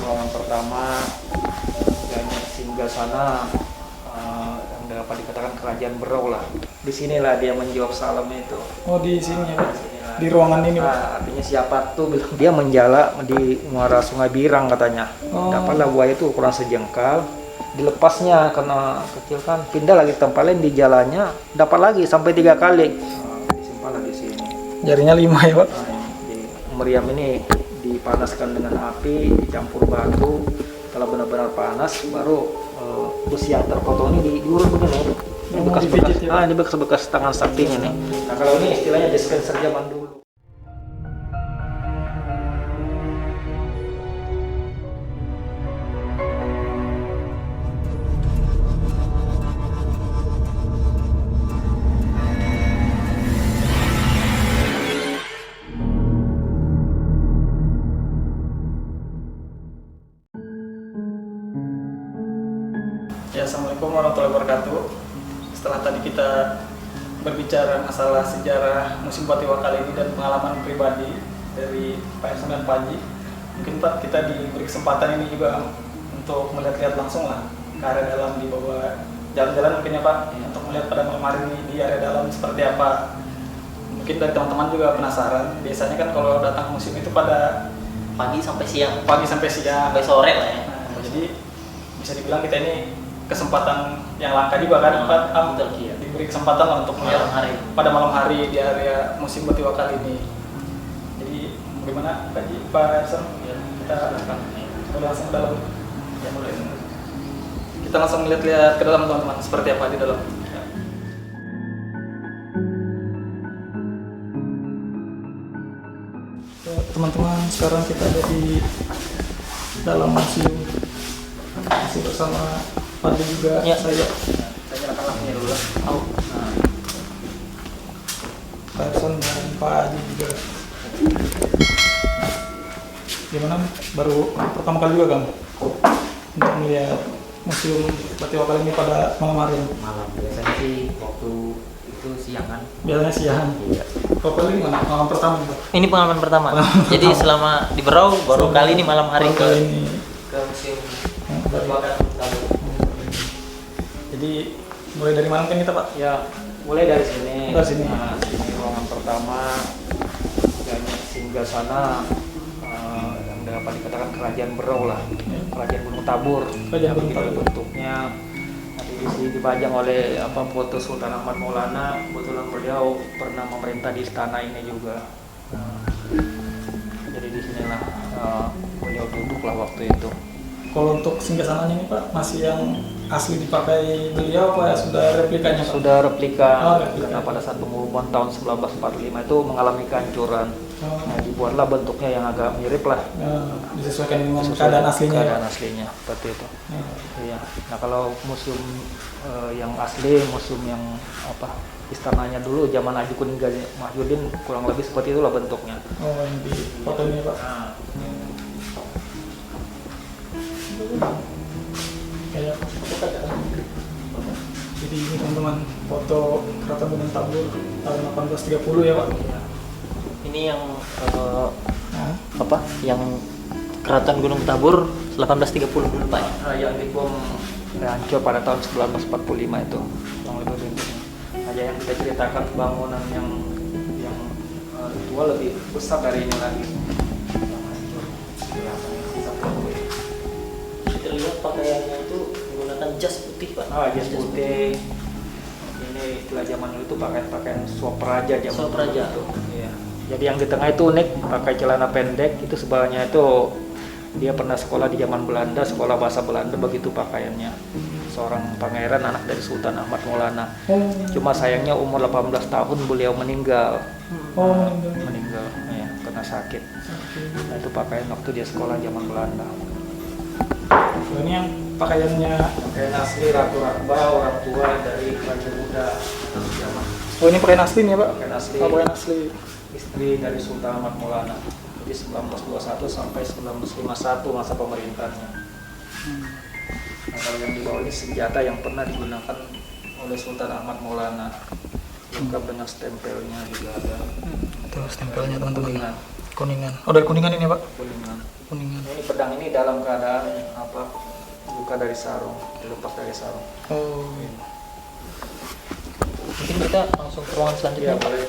ruangan pertama dan singgah sana yang dapat dikatakan kerajaan Berau lah. Di sinilah dia menjawab salam itu. Oh, di sini ya, Pak? Di ruangan ini, Pak? Artinya siapa tuh bilang dia menjala di muara Sungai Birang katanya. Dapatlah buaya itu ukuran sejengkal. Dilepasnya karena kecil kan, pindah lagi ke tempat lain di jalannya, dapat lagi sampai 3 kali. Disimpan di sini. Jarinya 5 ya, Pak? Di meriam ini dipanaskan dengan api, dicampur batu. Kalau benar-benar panas, baru besi yang terpotong ini diurut begini. Ini bekas-bekas, ini bekas-bekas tangan saktinya nih. Nah kalau ini istilahnya dispenser zaman dulu. Ya, Assalamualaikum warahmatullahi wabarakatuh. Setelah tadi kita berbicara masalah sejarah Museum Patiwa kali ini dan pengalaman pribadi dari Pak Ersan dan Pak Haji, mungkin Pak kita diberi kesempatan ini juga untuk melihat-lihat langsung lah ke area dalam di bawah jalan-jalan mungkin ya Pak, untuk melihat pada malam hari ini di area dalam seperti apa. Mungkin dari teman-teman juga penasaran. Biasanya kan kalau datang ke museum itu pada pagi sampai siang sampai sore lah ya. Jadi bisa dibilang kita ini kesempatan yang langka juga kan Pak, betul, iya. Diberi kesempatan lah untuk melihat pada malam hari di area Museum Patiwa kali ini. Jadi bagaimana Pak Ersan? Ya, kita langsung ke dalam. Ya, mulai. Kita langsung lihat-lihat ke dalam teman-teman seperti apa di dalam. Ya. Ya, teman-teman, sekarang kita ada di dalam museum, masih bersama Fadli juga ya. Saya nyalakan lampunya dulu lah. Pak Ersan dan Pak Haji juga. Gimana? Baru pertama kali juga Kang untuk melihat Museum Patiwa kali ini pada malam hari. Malam biasanya sih waktu itu siang kan. Biasanya siang. Iya. Kalau kali gimana? Malam pertama Pak? Ini pengalaman pertama. Jadi selama di Berau baru kali ini malam hari ke museum Patiwa kan. Jadi mulai dari mana kan kita Pak? Ya, mulai dari sini. Dari sini. Nah, sini ruangan pertama dan singgah sana yang dapat dikatakan kerajaan Berau lah, kerajaan Gunung Tabur. Kerajaan Gunung Tabur. Bentuknya. Nanti di sini dipajang oleh foto Sultan Ahmad Maulana. Kebetulan beliau pernah memerintah di istana ini juga. Jadi di sinilah beliau duduk lah waktu itu. Kalau untuk singgasananya ini Pak, masih yang asli dipakai beliau apa ya sudah replikanya Pak? Sudah replika, replika. Karena pada saat pengumuman tahun 1945 itu mengalami kehancuran. Nah, dibuatlah bentuknya yang agak mirip lah. Disesuaikan dengan keadaan aslinya. Keadaan aslinya seperti itu. Iya. Nah kalau museum yang asli, museum yang istananya dulu zaman Haji Kuning Ghazali Mahyudin kurang lebih seperti itulah bentuknya. Oh, yang di fotonya Pak. Kayak jadi ini teman-teman foto Keraton Gunung Tabur tahun 1830 ya Pak. Ini yang yang Keraton Gunung Tabur 1830 dulu Pak ya. Yang dibom hancur pada tahun 1945 itu kurang lebih bentuknya. Aja yang kita ceritakan bangunan yang tua lebih besar dari ini lagi. Kita lihat pakaiannya itu menggunakan jas putih Pak. Jas putih. Ini istilah zaman dulu itu pakaian swapraja zaman Swapraja. dulu itu. Iya. Jadi yang di tengah itu unik, pakai celana pendek, itu sebelahnya itu dia pernah sekolah di zaman Belanda, sekolah bahasa Belanda, begitu pakaiannya. Seorang pangeran anak dari Sultan Ahmad Maulana. Cuma sayangnya umur 18 tahun beliau meninggal. Meninggal ya, karena sakit. Nah, itu pakaian waktu dia sekolah zaman Belanda. Ini yang pakaian asli Ratu Rakba, orang tua dari Raja Muda zaman. Oh, ini pakaian asli nih ya Pak? Pakaian asli. Pakaian asli. Istri dari Sultan Ahmad Maulana. Jadi 1921 sampai 1951 masa pemerintahnya. Nah, kalau yang di bawah ini senjata yang pernah digunakan oleh Sultan Ahmad Maulana, lengkap dengan stempelnya juga ada. Itu stempelnya teman-teman. Kuningan. Oh, dari Kuningan ini, Pak? Kuningan. Kuningan. Ini pedang ini dalam keadaan buka dari sarung, dilepas dari sarung. Oh. Mungkin kita langsung ke ruangan selanjutnya. Iya, boleh.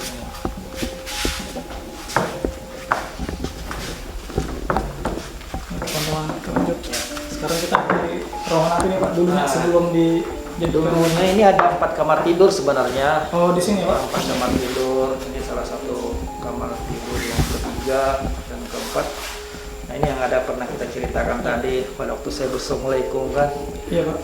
Teman-teman, lanjut. Sekarang kita di ruangan apa nih, Pak? Dulunya sebelum di Dulunya ini ada 4 kamar tidur sebenarnya. Oh, di sini, Pak. 4 kamar tidur. Ini salah satu kamar tidur yang ketiga dan keempat. Nah, ini yang ada pernah kita ceritakan tadi pada waktu saya Assalamualaikum kan. Iya, Pak.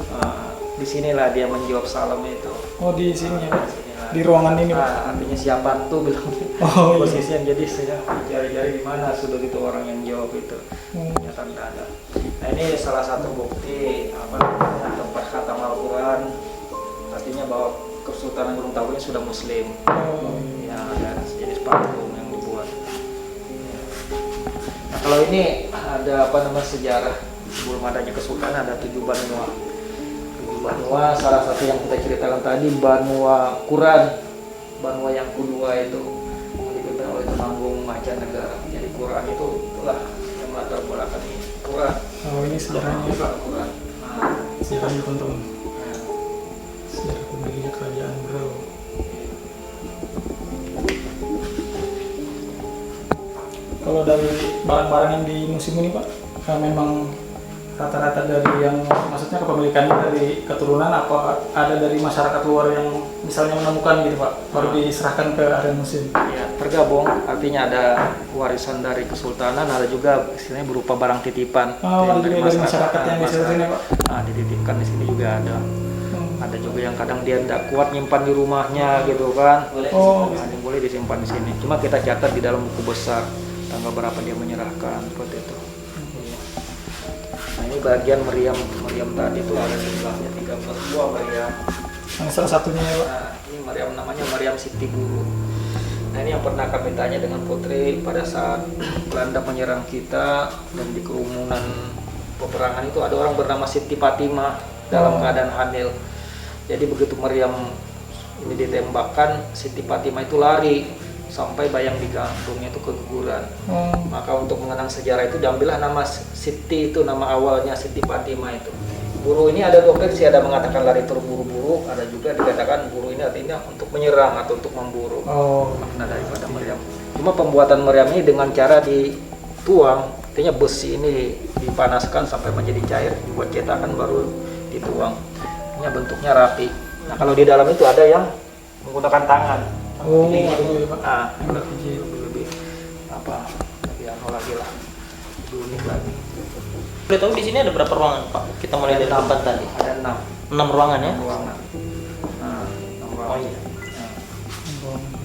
Di sinilah dia menjawab salam itu. Oh, di sini ya, Pak. Disinilah. Di ruangan ini, Pak. Artinya siapa tuh bilang. Oh, iya. Posisinya jadi saya cari-cari di mana sudah gitu orang yang jawab itu. Ternyata tidak ada. Nah, ini salah satu bukti tempat khatam Al-Quran, artinya bahwa Kesultanan Gunung Tangkuban sudah Muslim. Oh. Ya, ada sejenis patung yang dibuat. Ya. Nah, kalau ini ada sejarah sebelum adanya Kesultanan ada 7 Banua. 7 Banua, salah satu yang kita ceritakan tadi Banua Quran. Banua yang kedua itu dipimpin oleh Temanggung Macanegara. Jadi Quran itulah yang melatar belakang ini. Quran. Oh, ini sejarahnya, Pak. Quran. Sejarahnya, teman-teman. Sejarah pendirinya kerajaan Berau. Kalau dari barang-barang yang di museum ini, Pak, memang rata-rata dari yang maksudnya kepemilikannya dari keturunan apa ada dari masyarakat luar yang misalnya menemukan gitu, Pak, baru diserahkan ke area museum. Ya, tergabung, artinya ada warisan dari Kesultanan, ada juga istilahnya berupa barang titipan. Oh, ada juga dari masyarakat yang di sini, Pak. Nah, dititipkan di sini juga ada. Ada juga yang kadang dia tidak kuat nyimpan di rumahnya gitu kan. Oh, Ada yang boleh disimpan di sini. Cuma kita catat di dalam buku besar tanggal berapa dia menyerahkan seperti itu. Iya. Nah, ini bagian meriam tadi itu ada jumlahnya 13 buah meriam. yang salah satunya ya, Pak. Nah, ini meriam namanya Meriam Siti Guru. Nah, ini yang pernah kami tanya dengan Putri pada saat Belanda menyerang kita dan di kerumunan peperangan itu ada orang bernama Siti Fatimah dalam keadaan hamil. Jadi begitu Meriam ini ditembakkan, Siti Fatimah itu lari sampai bayang di gantungnya itu keguguran. Maka untuk mengenang sejarah itu diambillah nama Siti, itu nama awalnya Siti Fatimah itu. Buru ini ada dua versi, ada mengatakan lari terburu-buru, ada juga dikatakan buru ini artinya untuk menyerang atau untuk memburu. Makna daripada meriam. Cuma pembuatan meriam ini dengan cara dituang, artinya besi ini dipanaskan sampai menjadi cair, dibuat cetakan baru dituang. Ini bentuknya rapi. Nah, kalau di dalam itu ada yang menggunakan tangan. Lebih lebih lagi lah, lebih unik lagi. Boleh tahu di sini ada berapa ruangan, Pak? Kita mulai dari depan tadi. Ada 6 ruangan ya? 6 ruangan. Nah, 6 ruangan. Oh iya.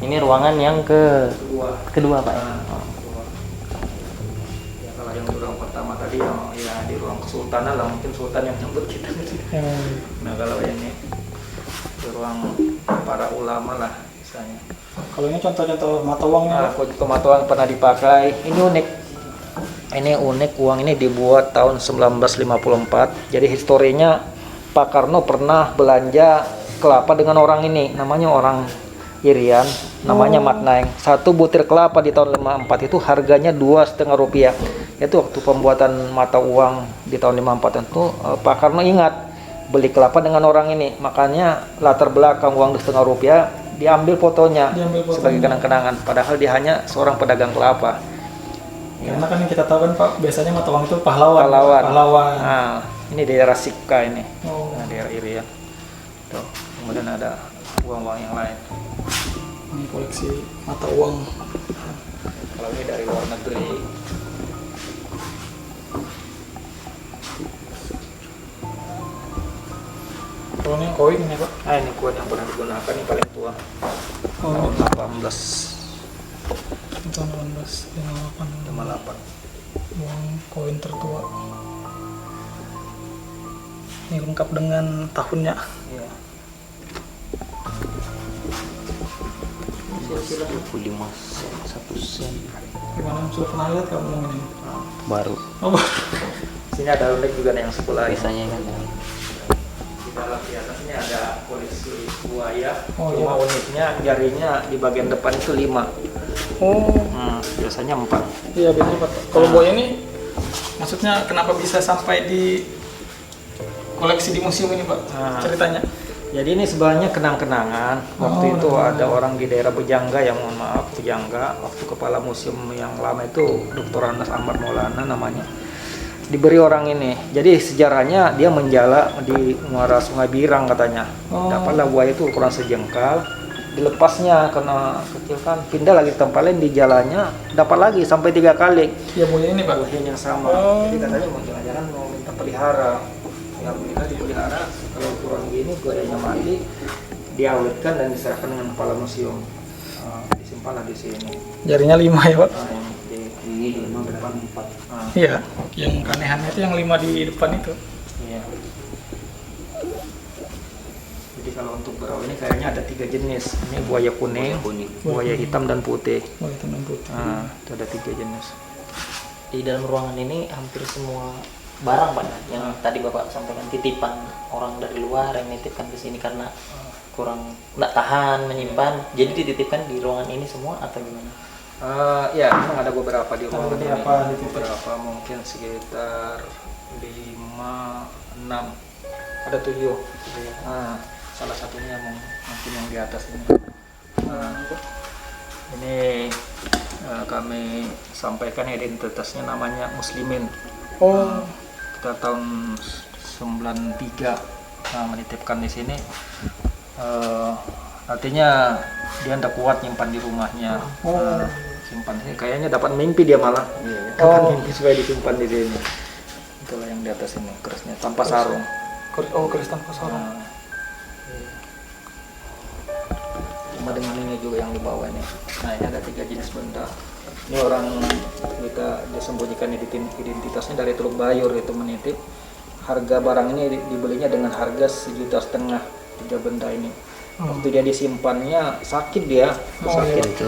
Ini ruangan yang kedua, Pak. Ya? Kedua. Ya, kalau yang di ruang pertama tadi ya di ruang kesultanan lah, mungkin sultan yang nyambut kita. Nah, kalau ini di ruang para ulama lah misalnya. Kalau ini contoh-contoh mata uangnya, Nah, untuk mata uang pernah dipakai. Ini unik. Ini unik, uang ini dibuat tahun 1954. Jadi historinya Pak Karno pernah belanja kelapa dengan orang ini, namanya orang Irian, namanya Matnaeng. Satu butir kelapa di tahun 54 itu harganya Rp2,5. Itu waktu pembuatan mata uang di tahun 54 itu Pak Karno ingat beli kelapa dengan orang ini, makanya latar belakang uang Rp2,5 diambil fotonya sebagai kenang-kenangan. Padahal dia hanya seorang pedagang kelapa. Karena kan yang kita tahu kan, Pak, biasanya mata uang itu pahlawan. Nah, ini daerah Sipka ini. Nah, daerah Irian. Tuh, kemudian ada uang-uang yang lain. Ini koleksi mata uang. Kalau ini dari luar negeri. Kalau ini koin ini, Pak. Nah, ini koin yang pernah digunakan, ini paling tua. Tahun 1858. Tahun 1858. Uang koin tertua. Ini lengkap dengan tahunnya. Iya. 25 sen, 1 sen. Gimana, sudah pernah lihat kamu ngomong ini? Baru. Oh, Sini ada unik juga nih yang sebelah ini. Biasanya kan. Di dalam di atas ini ada koleksi buaya. Oh, Cuma iya. uniknya jarinya di bagian depan itu 5. Oh. Biasanya 4. Iya benar Pak. Kalau buaya ini maksudnya kenapa bisa sampai di koleksi di museum ini Pak? Ceritanya. Jadi ini sebenarnya kenang-kenangan. Waktu itu ada orang di daerah Pejangga, yang mohon maaf Pejangga, waktu kepala museum yang lama itu Dr. Anas Ahmad Maulana namanya. Diberi orang ini. Jadi sejarahnya dia menjala di muara Sungai Birang katanya. Dapatlah buaya itu ukuran sejengkal. Dilepasnya karena kecil kan, pindah lagi ke tempat lain, di jalannya dapat lagi sampai 3 kali. Ya buaya ini Pak. Buaya yang sama. Jadi katanya mau jangan-jangan mau minta pelihara. Ya minta dipelihara, kalau kurang gini buayanya mati, diawetkan dan diserahkan dengan kepala museum. Disimpanlah di sini. Jarinya 5 ya Pak. Ini 5 depan 4. Iya. Yang keanehannya itu yang 5 di depan itu. Iya. Jadi kalau untuk berau ini kayaknya ada 3 jenis. Ini buaya kuning, buaya hitam dan putih. Buaya hitam dan putih. Itu ada 3 jenis. Di dalam ruangan ini hampir semua barang Pak yang tadi Bapak sampaikan, titipan orang dari luar yang nitipkan ke sini karena kurang nggak tahan menyimpan, jadi dititipkan di ruangan ini semua atau gimana? Ya, memang ada beberapa di ruangan ini. Beberapa mungkin sekitar 5, 6, ada 7. Salah satunya mungkin yang di atas ini. Ini kami sampaikan identitasnya, namanya Muslimin. Kita tahun 93 menitipkan di sini. Artinya dia tidak kuat nyimpan di rumahnya. Simpan sini. Kayaknya dapat mimpi dia malah. Dapat mimpi supaya disimpan di sini. Itulah yang di atas ini, kerisnya tanpa sarung. Keris tanpa sarung. Cuma dengan ini juga yang di bawah ini. Nah, ini ada 3 jenis benda. Ini orang kita disembunyikan identitasnya dari Teluk Bayur, itu menitip. Harga barang ini dibelinya dengan harga 1,5 juta 3 benda ini. Waktu dia disimpannya sakit dia, sakit.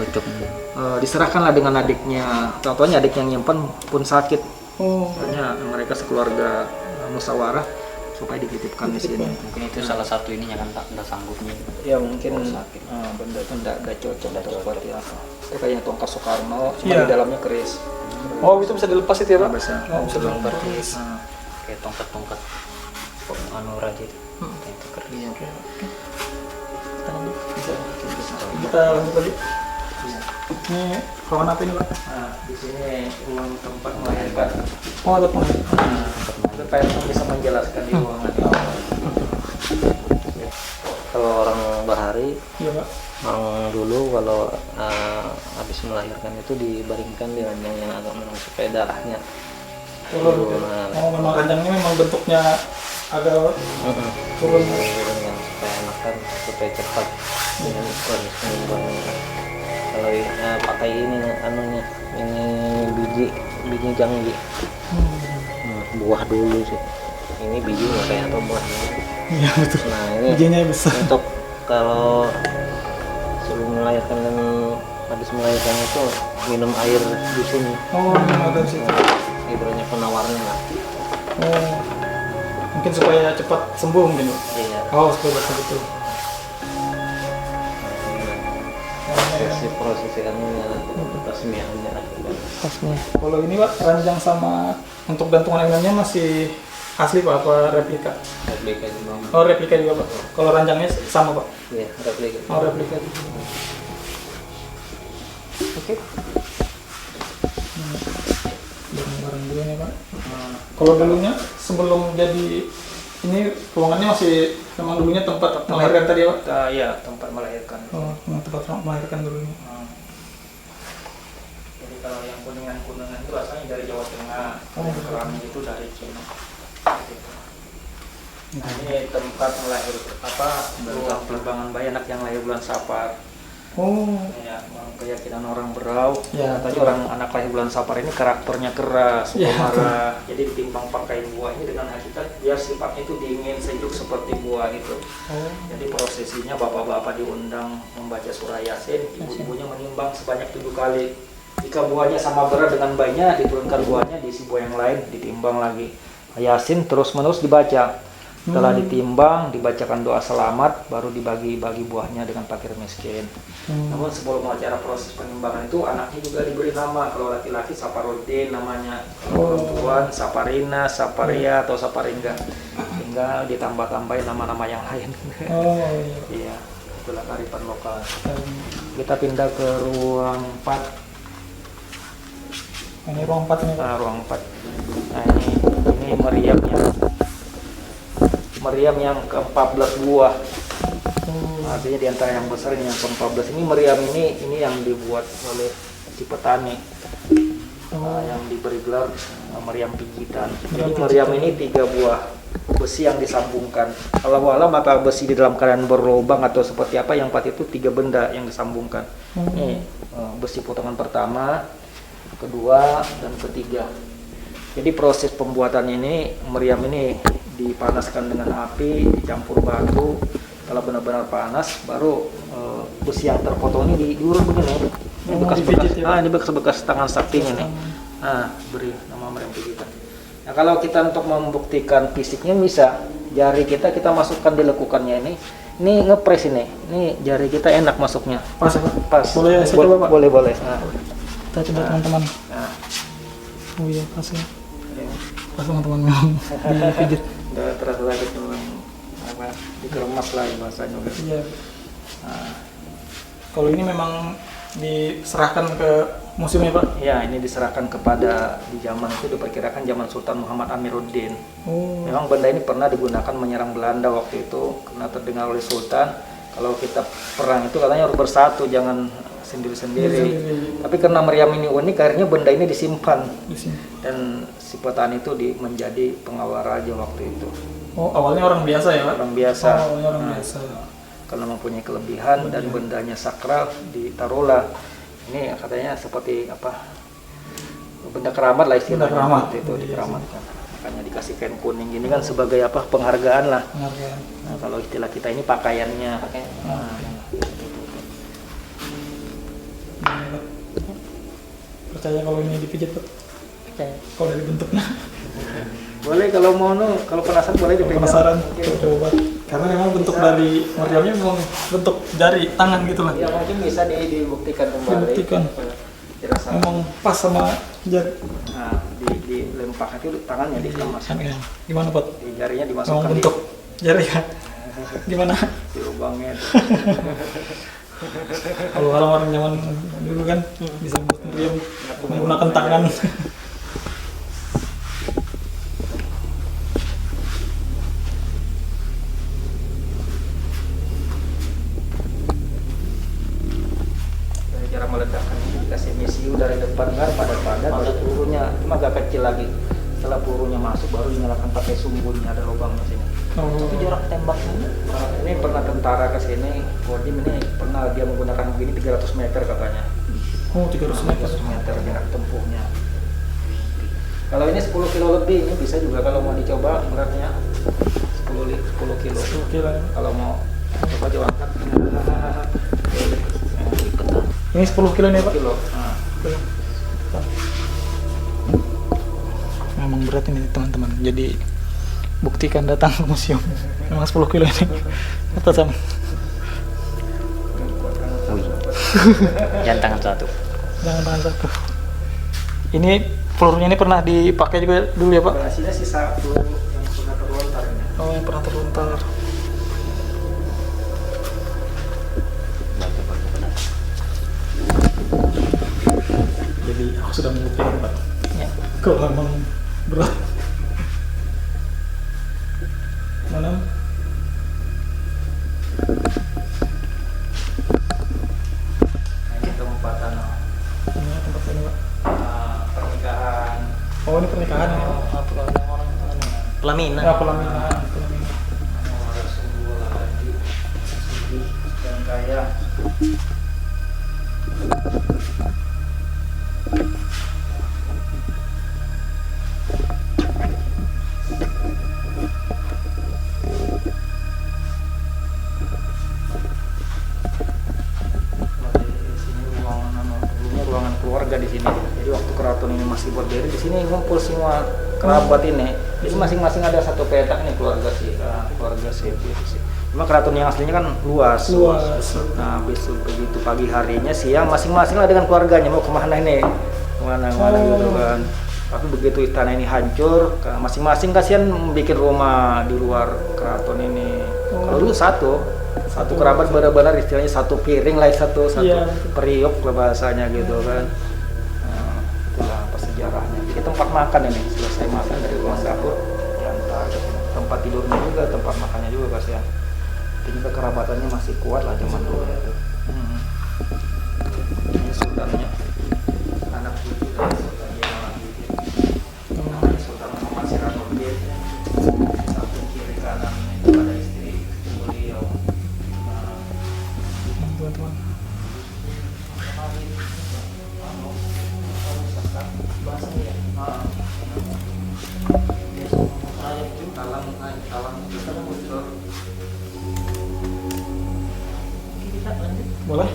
Diserahkanlah dengan adiknya. Contohnya adik yang nyimpan pun sakit. Makanya mereka sekeluarga musyawarah supaya dititipkan di sini. Mungkin itu salah satu ininya kan tak sanggupnya. Ya mungkin benda itu tidak cocok atau seperti apa. Itu kayaknya tongkat Soekarno, cuma di dalamnya keris. Itu bisa dilepas itu ya Pak? Bisa. Bisa dilepas. Kayak tongkat-tongkat raja itu. Itu keris. Kita lanjut lagi. Ini ruangan apa ini Pak? Di sini ruang tempat melahirkan. Tempat. Itu Pak Irfan bisa menjelaskan di ruangan ini. Kalau orang Bahari, Iya Pak. orang dulu kalau habis melahirkan itu dibaringkan di ranjang yang agak menang supaya darahnya Memang ranjangnya memang bentuknya agak turun. dengan supaya makan supaya cepat dengan proses penyembuhan. Kalau pakai ini anunya, ini biji janggi. Buah dulu sih. Ini bijinya kayak atau buahnya. Iya betul. Nah ini Bijinya besar. untuk kalau sebelum melahirkan dan habis melahirkan itu minum air dusun. Ada di situ. Ibaratnya penawarnya lah. Mungkin supaya cepat sembuh mungkin Pak. Iya. Supaya cepat betul. Proses anunya, tasmiahnya. Kalau ini Pak, ranjang sama untuk gantungan ayunannya masih asli Pak, apa replika? Replika juga. Replika juga Pak. Kalau ranjangnya sama Pak? Iya, replika. Replika juga. Oke. Barang-barang dulu nih Pak. Kalau dulunya sebelum jadi ini ruangannya masih memang dulunya tempat melahirkan tadi ya Pak? Iya, tempat melahirkan. Tempat melahirkan dulunya. Jadi kalau yang kuningan-kuningan itu asalnya dari Jawa Tengah. Keramik itu dari Cina. Nah, ini tempat ruang penerbangan bayi anak yang lahir bulan Safar. Ya, keyakinan orang Berau. Katanya orang anak lahir bulan Safar ini karakternya keras, marah. Jadi ditimbang pakai buah ini dengan hakikat dia sifatnya itu dingin, sejuk seperti buah itu. Jadi prosesinya bapak-bapak diundang membaca surah Yasin, ibu-ibunya menimbang sebanyak 7 kali. Jika buahnya sama berat dengan bayinya, diturunkan buahnya, diisi buah yang lain, ditimbang lagi. Yasin terus-menerus dibaca. Setelah ditimbang, dibacakan doa selamat, baru dibagi-bagi buahnya dengan fakir miskin. Namun sebelum acara proses penimbangan itu, anaknya juga diberi nama. Kalau laki-laki Saparudin namanya, kalau perempuan Saparina, Saparia atau Saparingga. Tinggal ditambah-tambahin nama-nama yang lain. Iya, itulah kearifan lokal. Kita pindah ke ruang 4. Ini ruang 4 ini Pak. Nah, ruang 4. Nah, ini meriamnya. Meriam yang ke-14 buah. Artinya di antara yang besar ini yang ke-14. Ini meriam ini yang dibuat oleh si petani. Yang diberi gelar meriam pijitan. Jadi meriam ini 3 buah besi yang disambungkan. Kalau alam maka besi di dalam keadaan berlubang atau seperti apa, yang 4 itu 3 benda yang disambungkan. Ini besi potongan pertama, kedua, dan ketiga. Jadi proses pembuatan ini, meriam ini dipanaskan dengan api, dicampur batu. Kalau benar-benar panas, baru besi yang terpotong ini diurut begini. Ini bekas-bekas, ini bekas-bekas tangan saktinya nih. Nah, beri nama meriam pijitan. Nah, kalau kita untuk membuktikan fisiknya bisa, jari kita masukkan di lekukannya ini. Ini ngepres ini jari kita enak masuknya. Pas. Boleh saya coba Pak? Boleh. Nah. Kita coba teman-teman. Nah. Oh iya, pas ya. Pas teman-teman memang dipijit. Udah terasa lagi dikeremas lah bahasanya. Iya. Nah, kalau ini memang diserahkan ke museum ya Pak? Ya, ini diserahkan kepada, di zaman itu diperkirakan zaman Sultan Muhammad Amiruddin. Memang benda ini pernah digunakan menyerang Belanda waktu itu, karena terdengar oleh Sultan kalau kita perang itu katanya harus bersatu, jangan sendiri-sendiri. Tapi karena meriam ini unik, akhirnya benda ini disimpan. Dan si petani itu menjadi pengawal raja waktu itu. Oh, awalnya orang biasa ya Pak? Orang biasa. Orang biasa. Karena mempunyai kelebihan dan bendanya sakral, ditaruhlah. Ini katanya seperti apa? Benda keramat lah istilahnya. Benda keramat. Itu dikeramatkan. Makanya dikasih kain kuning ini kan sebagai apa? Penghargaan lah. Penghargaan. Nah, kalau istilah kita ini pakaiannya. Percaya kalau ini dipijit Pak? Percaya. Kalau dari bentuknya. Boleh kalau mau kalau penasaran boleh dipegang. Penasaran, coba. Karena memang bentuk dari meriamnya memang bentuk jari tangan gitu lah. Ya mungkin bisa dibuktikan kembali. Dibuktikan. Memang pas sama jari. Nah, dilempar itu tangannya dikemas. Gimana Pak? Di jarinya dimasukkan. Memang bentuk jari ya. Gimana? Di lubangnya. Kalau orang zaman dulu kan bisa buat meriam menggunakan tangan. Cara meledakkan ini dikasih emisi udara depan kan padat-padat, baru pelurunya cuma agak kecil lagi. Setelah pelurunya masuk baru dinyalakan pakai sumbunya, ada lubangnya sini. Tapi jarak tembaknya ini pernah tentara ke sini, Kodim ini pernah dia menggunakan begini 300 meter katanya. Oh, 300 meter. 300 meter jarak tempuhnya. Kalau ini 10 kilo lebih, ini bisa juga kalau mau dicoba beratnya 10 kilo. 10 kilo. Kalau mau coba coba angkat. Ini 10 kilo nih Pak? Kilo. Memang berat ini teman-teman. Jadi buktikan datang ke museum. Memang 10 kilo ini. Kata sama. Jangan tangan satu. Jangan tangan satu. Ini pelurunya ini pernah dipakai juga dulu ya Pak? Hasilnya sisa peluru yang pernah terlontar ini. Oh, yang pernah terlontar. Jadi aku sudah membuktikan Pak. Ya. Kalau memang berat. Mana? Ini tempatan Ini tempat ini Pak. pernikahan. Oh, ini pernikahan ini Pak. Pelaminan. Ya, pelaminan. Rasulullah haji, sedih dan kaya. Ruangan keluarga di sini. Jadi waktu keraton ini masih berdiri di sini ngumpul semua kerabat ini. Jadi masing-masing ada satu petak nih keluarga si itu sih. Cuma keraton yang aslinya kan luas. Nah, besok begitu pagi harinya siang masing-masing lah dengan keluarganya mau kemana ini, kemana gitu kan. Tapi begitu istana ini hancur, masing-masing kasihan bikin rumah di luar keraton ini. Kalau dulu satu kerabat benar-benar istilahnya satu piring lah, satu periuk lah bahasanya gitu kan. Nah, itulah apa sejarahnya. Jadi tempat makan ini selesai makan dari ruang dapur diantar tempat tidurnya juga, tempat makannya juga kasihan. Ini kekerabatannya masih kuat lah zaman dulu itu. Ini sultannya, anak cucu dari Sultan Jalaluddin. Namanya Sultan Muhammad Siranuddin. Samping kiri kanan itu ada istri beliau. Teman-teman. Boleh?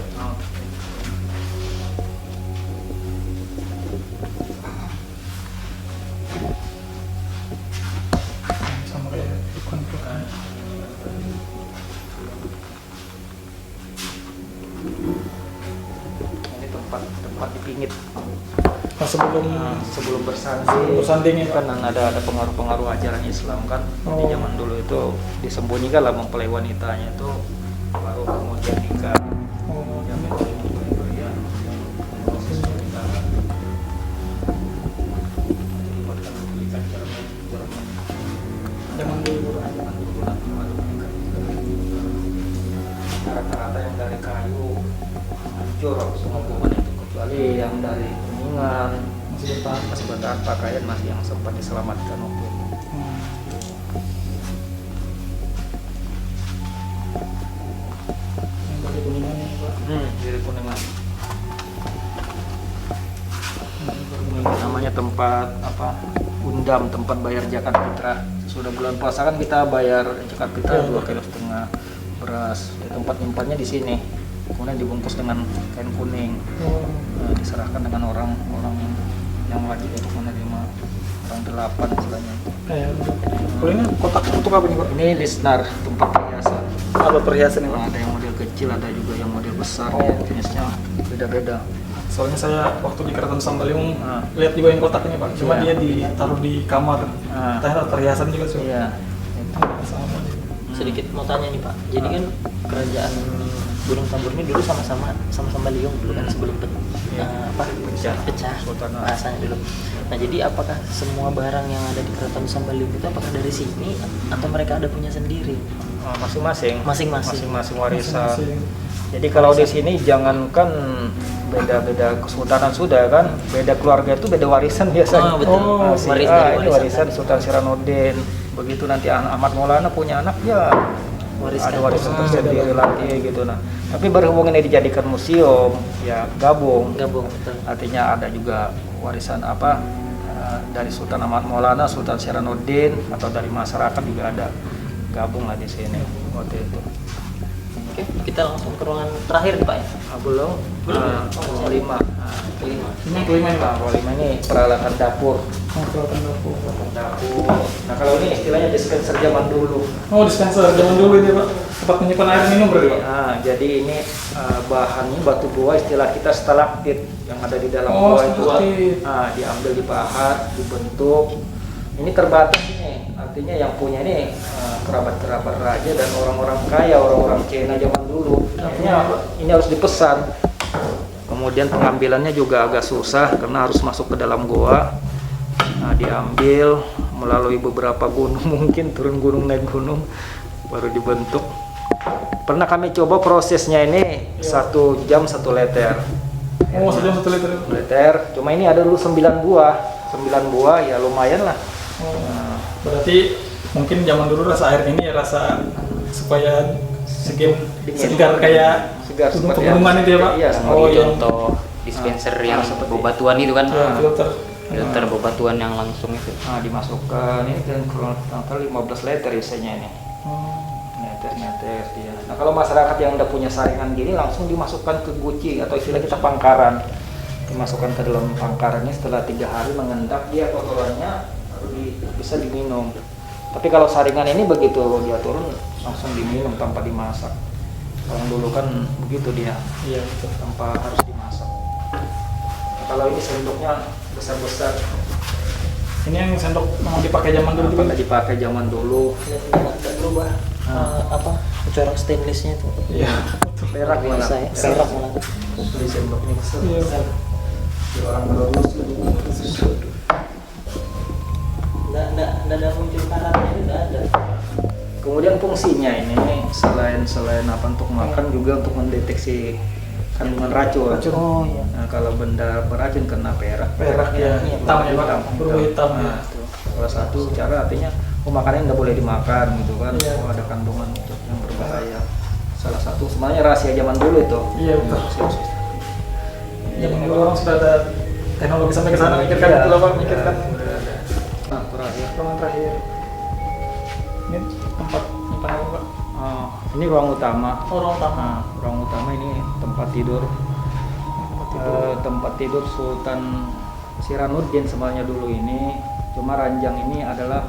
Sama kayak ikon tuh. Ini tempat dipingit. Sebelum bersanding. bersanding ya, Kan ada pengaruh-pengaruh ajaran Islam kan. Di zaman dulu itu disembunyikan lah mempelai wanitanya itu, baru kemudian nikah. Zaman dulu. Rata-rata yang dari kayu hancur semua hubungan itu, kecuali yang dari kuningan masih bertahan pakaian masih yang sempat diselamatkan waktu itu. Yang dari kuningan ya, Pak. Dari kuningan. Namanya tempat apa? Undam, tempat bayar zakat fitrah. Sudah bulan puasa kan kita bayar zakat fitrah 2,5 kilo beras. Ya, tempat nyimpannya di sini. Kemudian dibungkus dengan kain kuning. Nah, diserahkan dengan orang yang wajib untuk menerima, orang 8 istilahnya. Kalau ini kotak untuk apa nih, Pak? Ini lisnar, tempat perhiasan. Apa perhiasan ini, Pak? Ada yang model kecil, ada juga yang model besar. Ya, jenisnya beda-beda. Soalnya saya waktu di Keraton Sambaliung lihat juga yang kotak ini, Pak. Cuma dia ditaruh di kamar. Ternyata perhiasan juga sih. Iya. Sama. Sedikit mau tanya nih Pak. Jadi kan kerajaan Gunung Tambur ini dulu sama-sama Liung dulu kan sebelum pecah Sultan. bahasanya dulu. Nah jadi apakah semua barang yang ada di Keraton Sambaliung itu apakah dari sini atau mereka ada punya sendiri? Masing-masing warisan. Masing-masing. Jadi kalau di sini jangankan beda-beda kesultanan sudah kan, beda keluarga itu beda warisan biasanya. Betul. Ini warisan Sultan Siranuddin. Begitu nanti Ahmad Maulana punya anak ya ada warisan tersendiri lagi gitu. Nah, tapi berhubung ini dijadikan museum, ya gabung. Betul. Artinya ada juga warisan dari Sultan Ahmad Maulana, Sultan Siranuddin atau dari masyarakat juga ada gabung lah di sini waktu itu. Oke, kita langsung ke ruangan terakhir nih Pak ya. Belum. Kelima. Ini kelima nih, Pak. Kelima ini peralatan dapur. Peralatan dapur. Nah kalau ini istilahnya dispenser zaman dulu. Oh, dispenser zaman dulu ini, Pak. Tempat menyimpan air minum berarti, Pak. Jadi ini bahannya batu gua, istilah kita stalaktit yang ada di dalam Oh, gua itu. stalaktit. Diambil, dipahat, dibentuk. Ini terbatas ini. Artinya yang punya ini kerabat-kerabat raja dan orang-orang kaya, orang-orang Cina zaman dulu. Artinya ini harus dipesan. Kemudian pengambilannya juga agak susah karena harus masuk ke dalam goa. Nah, diambil melalui beberapa gunung, mungkin turun gunung naik gunung baru dibentuk. Pernah kami coba prosesnya ini 1 jam 1 liter. Oh, 1 jam 1 liter. Liter. Cuma ini ada dulu 9 buah. 9 buah ya lumayan lah. Berarti mungkin zaman dulu rasa air ini ya rasa supaya segar kayak pegunungan itu ya, Pak. Iya, Contoh dispenser yang bebatuan itu kan. Filter bebatuan yang langsung itu. Dimasukkan ini kan kurang 15 liter isinya ini. Netes dia. Nah kalau masyarakat yang udah punya saringan gini langsung dimasukkan ke guci atau istilah kita pangkaran. Dimasukkan ke dalam pangkarannya setelah 3 hari mengendap dia kotorannya baru jadi bisa diminum. Tapi kalau saringan ini begitu dia turun langsung diminum tanpa dimasak. Kalau yang dulu kan begitu dia, Iya betul. tanpa harus dimasak. Nah, kalau ini sendoknya besar-besar, Ini yang sendok memang dipakai zaman dulu juga. pernah dipakai zaman dulu. Agak berubah apa corak stainlessnya itu. Iya. Perak malah. Biasa ya, perak malah. Beli sendoknya besar. Iya. Di orang berurus. Nggak ada muncul karatnya itu nggak ada. Kemudian fungsinya ini selain apa untuk makan juga untuk mendeteksi kandungan racun. Oh iya. Nah, kalau benda beracun kena perak. Perak ya, Iya, hitam ya Pak, berubah hitam ya. Nah, itu salah satu cara, artinya makanan nggak boleh dimakan gitu kan. Iya. Oh, ada kandungan yang berbahaya. Salah satu sebenarnya rahasia zaman dulu itu. Iya betul. Rahasia. Zaman dulu orang sudah ada teknologi sampai ke sana, mikirkan Iya, itu loh Pak, mikirkan. udah ada. Nah, terakhir. Ruangan terakhir. Ini tempat nyimpan apa Pak? Ini ruang utama. Oh, ruang utama. Nah, ruang utama ini tempat tidur. Tempat tidur Sultan Siranuddin sebenarnya dulu ini. Cuma ranjang ini adalah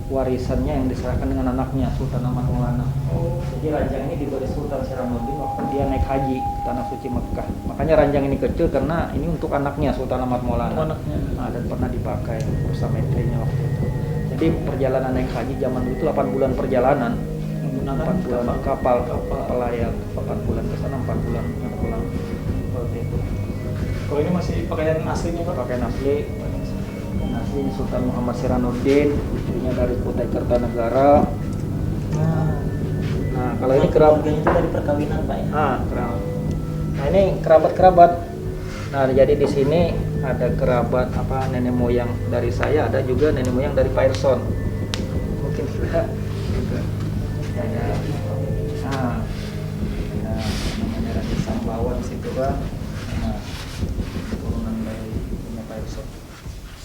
warisannya yang diserahkan dengan anaknya Sultan Ahmad Maulana. Oh. Jadi ranjang ini diberi Sultan Siranuddin waktu dia naik haji ke tanah suci Mekah. Makanya ranjang ini kecil karena ini untuk anaknya Sultan Ahmad Maulana. Anaknya. Nah, dan pernah dipakai bersama istrinya waktu itu. Jadi perjalanan naik haji zaman dulu itu 8 bulan perjalanan. 4 bulan kapal layar, 4 bulan ke sana, 4 bulan pulang. Seperti itu. Kalau ini masih pakaian aslinya Pak? Pakaian asli Sultan Muhammad Siranuddin, istrinya dari Kutai Kertanegara. Nah, kalau ini kerabat itu dari perkawinan Pak ya. kerabat. Nah, ini kerabat-kerabat. Nah, jadi di sini ada kerabat nenek moyang dari saya, ada juga nenek moyang dari Pak Erson. Mungkin kita juga. Nah, namanya Raja Sambawan situ Pak. Nah, turunan dari Pak Erson.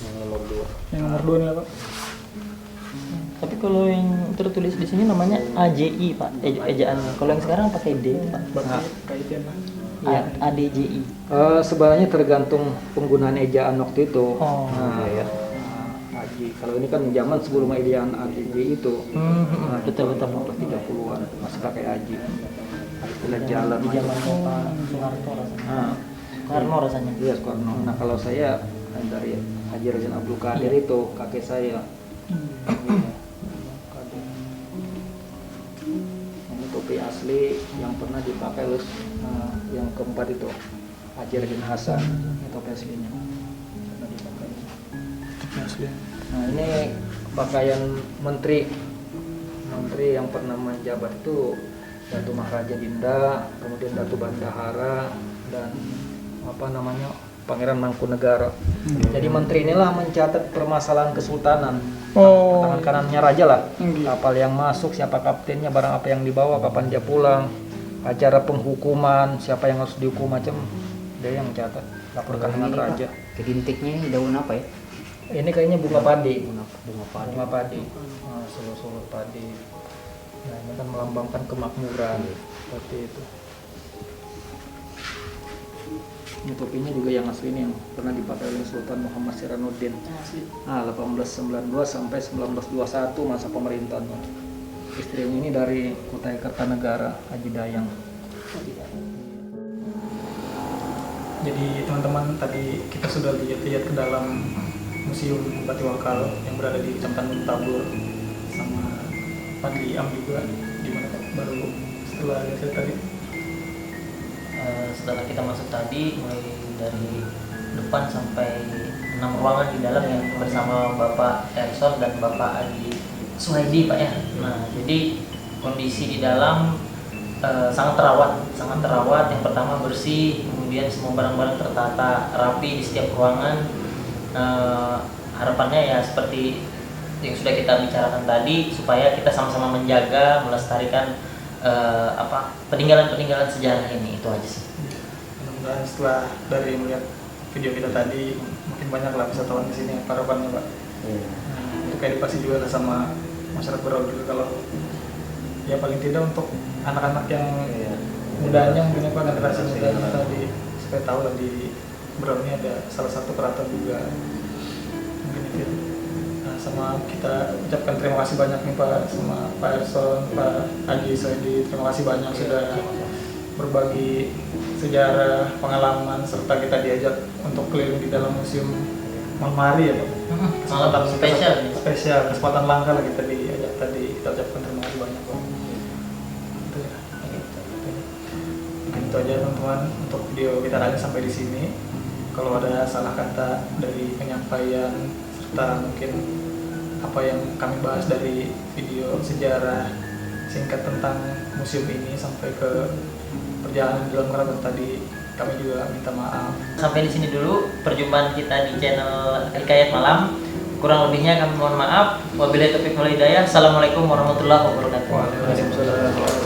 Yang nomor 2. Yang nomor 2 nih Pak. Tapi kalau yang tertulis di sini namanya AJI Pak, ejaan. Kalau yang sekarang pakai D Pak. Nah, Kayak itu ya. Iya. ADJI. Sebenarnya tergantung penggunaan ejaan waktu itu. Oh, iya. Haji. Kalau ini kan zaman sebelum ejaan haji itu. betul. 30-an masih pakai haji. Istilah jalan Di zamannya Pak Soeharto rasanya. Nah, Soekarno rasanya. iya Soekarno. Nah, kalau saya dari Haji Rajan Abdul Qadir itu kakek saya. Ini topi asli yang pernah dipakai oleh yang keempat itu Haji Rajan Hasan. Ini topi aslinya. Pernah dipakai. Asli. Nah, ini pakaian menteri yang pernah menjabat itu Datu Maharaja Dinda, kemudian Datu Bandahara, dan Pangeran Mangkunegara. Jadi menteri inilah mencatat permasalahan kesultanan. Oh. Tangan kanannya raja lah. Gitu. Kapal yang masuk, siapa kaptennya, barang apa yang dibawa, kapan dia pulang, acara penghukuman, siapa yang harus dihukum, macam dia yang mencatat. Laporkan dengan raja. Kedintiknya ini daun apa ya? Ini kayaknya bunga padi. Bunga padi. Bunga padi. Seluruh padi. Nah, ini kan melambangkan kemakmuran. Seperti itu. Ini topinya juga yang asli ini yang pernah dipakai oleh Sultan Muhammad Siranuddin. Nah, 1892 sampai 1921 masa pemerintahannya. Istri ini dari Kutai Kertanegara, Haji Dayang. Jadi teman-teman tadi kita sudah lihat ke dalam Museum Bupati Wakal yang berada di Kecamatan Tabur sama Padli Am juga di mana Pak? Baru setelah lihat tadi. Setelah kita masuk tadi mulai dari depan sampai 6 ruangan di dalam ya bersama Bapak Erson dan Bapak Adi Suhaidi Pak ya. Nah jadi kondisi di dalam sangat terawat. Yang pertama bersih, kemudian semua barang-barang tertata rapi di setiap ruangan. Harapannya ya seperti yang sudah kita bicarakan tadi supaya kita sama-sama menjaga, melestarikan peninggalan-peninggalan sejarah ini. Itu aja sih. Mudah-mudahan setelah dari melihat video kita tadi mungkin banyak lah wisatawan di sini harapannya Pak. Untuk edukasi juga sama masyarakat Berau juga kalau ya paling tidak untuk anak-anak yang mudanya mungkin apa generasi muda tadi supaya tahu lah di Berau ini ada salah satu keraton juga mungkin itu. Nah, sama kita ucapkan terima kasih banyak nih Pak, sama Pak Erson, Pak Haji Soedi, terima kasih banyak sudah berbagi sejarah, pengalaman, serta kita diajak untuk keliling di dalam museum malam hari ya Pak. Malam spesial. Spesial, kesempatan langka lah kita diajak tadi, kita ucapkan terima kasih banyak Pak. Itu ya. Mungkin itu aja teman-teman untuk video kita kali ini sampai di sini. Kalau ada salah kata dari penyampaian serta mungkin apa yang kami bahas dari video sejarah singkat tentang museum ini sampai ke perjalanan di dalam kerabat tadi, kami juga minta maaf. Sampai di sini dulu perjumpaan kita di channel Hikayat Malam. Kurang lebihnya kami mohon maaf. Wabillahi taufiq wal hidayah. Assalamualaikum warahmatullahi wabarakatuh. Waalaikumsalam.